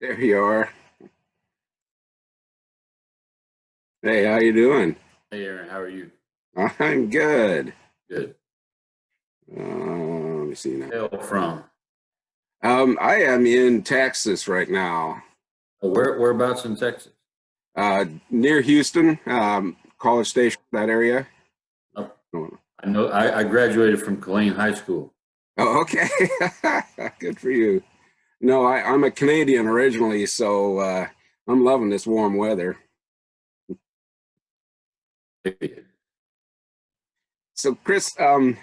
There you are. Hey, how you doing? Hey Aaron, how are you? I'm good. Good. Let me see now. Hail from I am in Texas right now, whereabouts in Texas? near Houston, College Station, that area. Oh, Oh, I know I graduated from Killeen High School. okay. Good for you. No, I'm a Canadian originally, so I'm loving this warm weather. So, Chris, I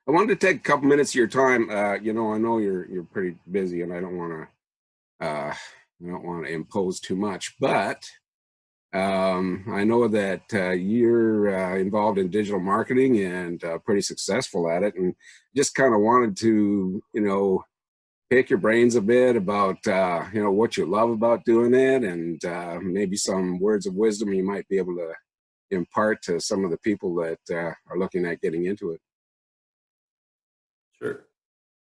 wanted to take a couple minutes of your time. I know you're pretty busy, and I don't want to impose too much, but I know that you're involved in digital marketing and pretty successful at it, and just kind of wanted to, pick your brains a bit about, what you love about doing it, and maybe some words of wisdom you might be able to impart to some of the people that are looking at getting into it. Sure,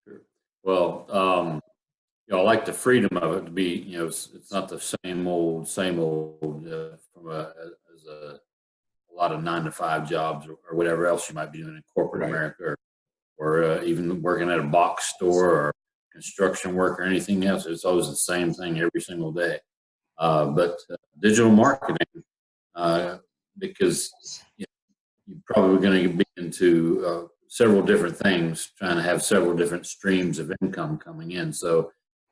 sure. Well, I like the freedom of it to be, it's not the same old from a lot of 9 to 5 jobs or whatever else you might be doing in corporate Right. America or even working at a box store or construction work or anything else. It's always the same thing every single day. But digital marketing, uh, because you're probably going to be into several different things, trying to have several different streams of income coming in. So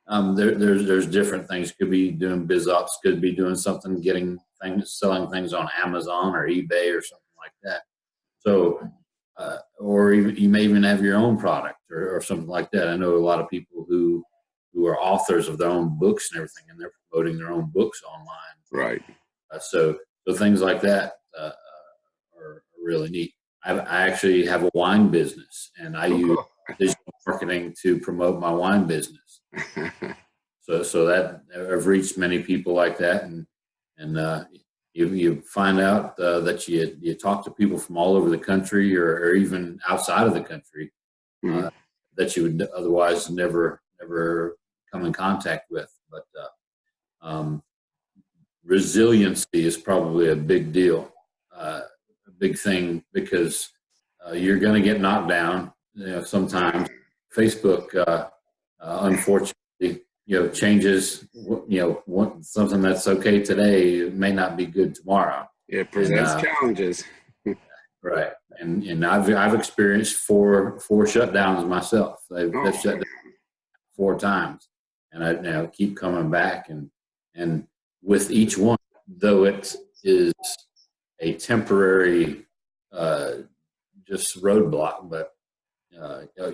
there's different things. Could be doing biz ops, could be doing something, getting things, selling things on Amazon or eBay or something like that. So, or even you may even have your own product or something like that. I know a lot of people who are authors of their own books and everything, and they're promoting their own books online. Right. So things like that are really neat. I actually have a wine business, and I Oh, use cool. digital marketing to promote my wine business. So that I've reached many people like that, and you find out that you talk to people from all over the country or even outside of the country Mhm. uh, that you would otherwise never come in contact with. But um, resiliency is probably a big deal, a big thing because you're going to get knocked down. Sometimes Facebook, unfortunately, changes. Something that's okay today may not be good tomorrow. It And presents challenges. right, and I've experienced four shutdowns myself. They've Oh, shut down 4 times, and I now keep coming back, and with each one, though it is a temporary uh, just roadblock, but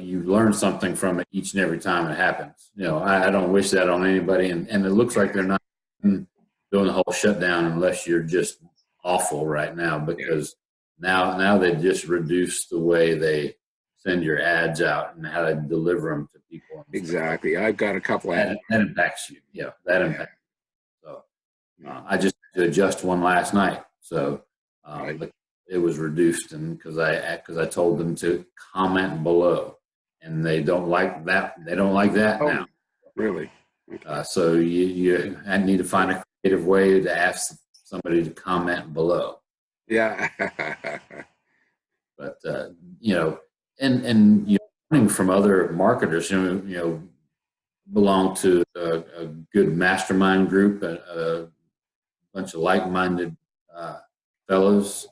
you learn something from it each and every time it happens. I don't wish that on anybody, and it looks like they're not doing the whole shutdown unless you're just awful right now, yeah, because now they just reduce the way they send your ads out and how they deliver them to people and stuff like exactly. I've got a couple of, that. That impacts you. Yeah, that yeah, impacts. So yeah, I just had to adjust one last night. So right. but it was reduced, and because I told them to comment below, and they don't like that. They don't like that Oh, now. really? Okay. So you need to find a creative way to ask somebody to comment below. Yeah. But and learning from other marketers, belong to a good mastermind group, a bunch of like-minded uh, fellows.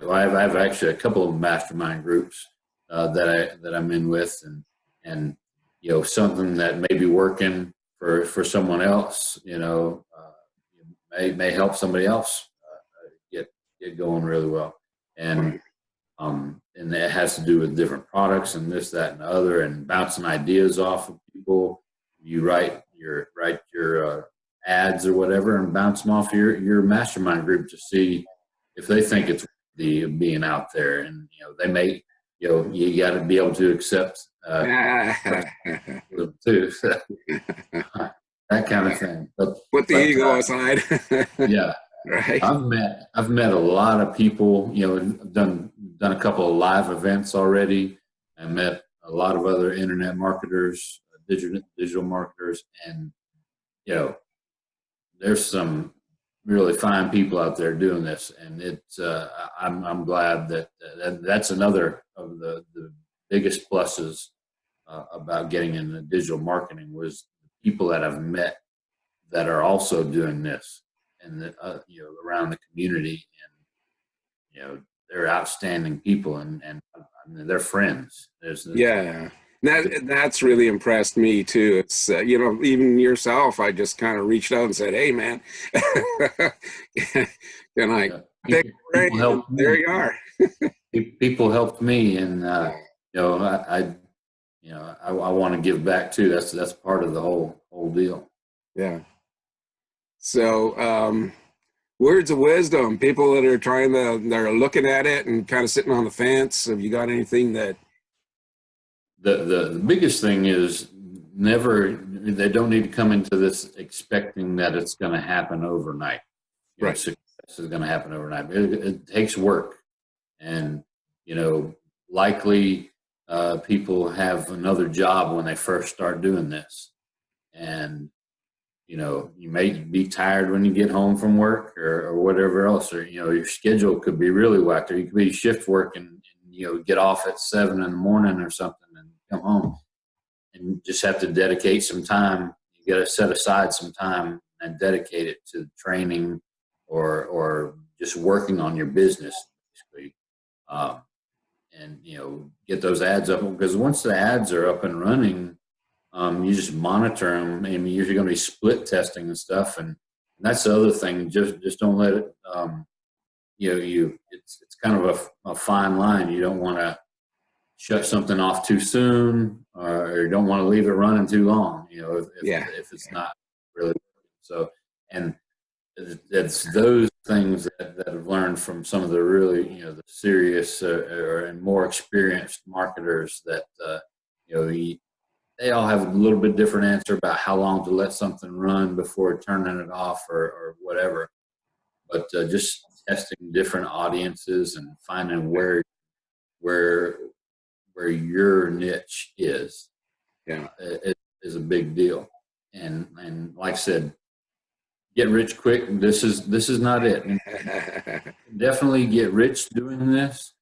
Well, I have actually a couple of mastermind groups that I'm in with, and something that may be working for someone else, may help somebody else get going really well, and Right. and that has to do with different products and this, that, and the other, and bouncing ideas off of people. You write your ads or whatever, and bounce them off your mastermind group to see if they think it's worthy of being out there. And they may, you got to be able to accept criticism too, so, that kind of thing. But Put the but ego aside. yeah, Right. I've met a lot of people. I've done a couple of live events already. I met a lot of other internet marketers, digital marketers, and you know, there's some really fine people out there doing this, and I'm glad that's another of the biggest pluses about getting into digital marketing was the people that I've met that are also doing this, and around the community, and they're outstanding people, and I mean, they're friends. Yeah. That's really impressed me too. It's even yourself. I just kind of reached out and said, "Hey, man, can I pick your brain?" People help There me. you are. People helped me, and Yeah. I want to give back too. That's part of the whole deal. Yeah. So, words of wisdom, people that are they're looking at it and kind of sitting on the fence. Have you got anything that? The biggest thing is they don't need to come into this expecting that it's going to happen overnight. Right. Success is going to happen overnight. It takes work, and likely people have another job when they first start doing this, and you may be tired when you get home from work or whatever else, or your schedule could be really whacked, or you could be shift work and get off at 7 in the morning or something and come home, and you just have to dedicate some time. You got to set aside some time and dedicate it to training or just working on your business, basically. And get those ads up, because once the ads are up and running, you just monitor them. I mean, you're going to be split testing and stuff, and that's the other thing. Just don't let it. It's kind of a fine line. You don't want to shut something off too soon, or you don't want to leave it running too long. If it's not really working. So, and it's those things that I've learned from some of the really the serious and more experienced marketers that they all have a little bit different answer about how long to let something run before turning it off or whatever. But just testing different audiences and finding where your niche is, is a big deal. And like I said, get rich quick. This is not it. Definitely get rich doing this,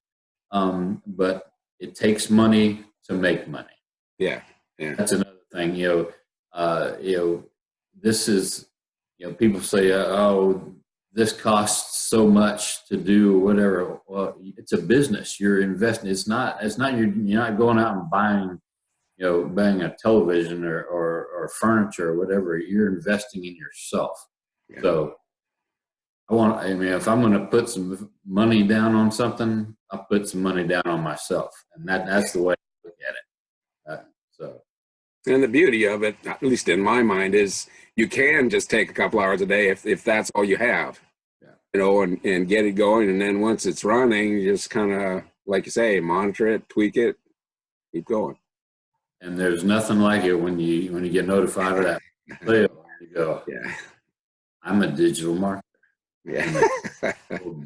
but it takes money to make money. Yeah. Yeah. That's another thing. This is, people say, oh, this costs so much to do whatever. Well, it's a business. You're investing. It's not. You're not going out and buying a television or furniture or whatever. You're investing in yourself. Yeah. So if I'm going to put some money down on something, I'll put some money down on myself, and that's the way I look at it. And the beauty of it, at least in my mind, is you can just take a couple hours a day if that's all you have, and get it going. And then once it's running, you just kind of, like you say, monitor it, tweak it, keep going. And there's nothing like it when you get notified of that sale. You go, yeah, I'm a digital marketer. Yeah,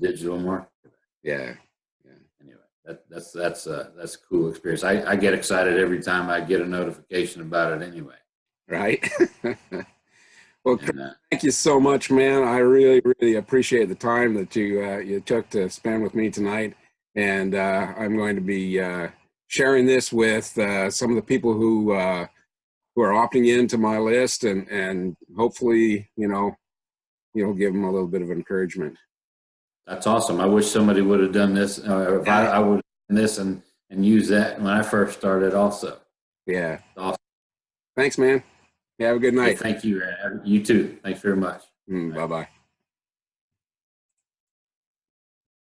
digital marketer. Yeah. That's a cool experience. I get excited every time I get a notification about it anyway. Right. Well, thank you so much, man. I really, really appreciate the time that you took to spend with me tonight. And I'm going to be sharing this with some of the people who are opting into my list, and hopefully, you'll give them a little bit of encouragement. That's awesome. I wish somebody would have done this. If I would have done this and used that when I first started also. Yeah. Awesome. Thanks, man. Have a good night. Hey, thank you. You too. Thanks very much. Bye-bye.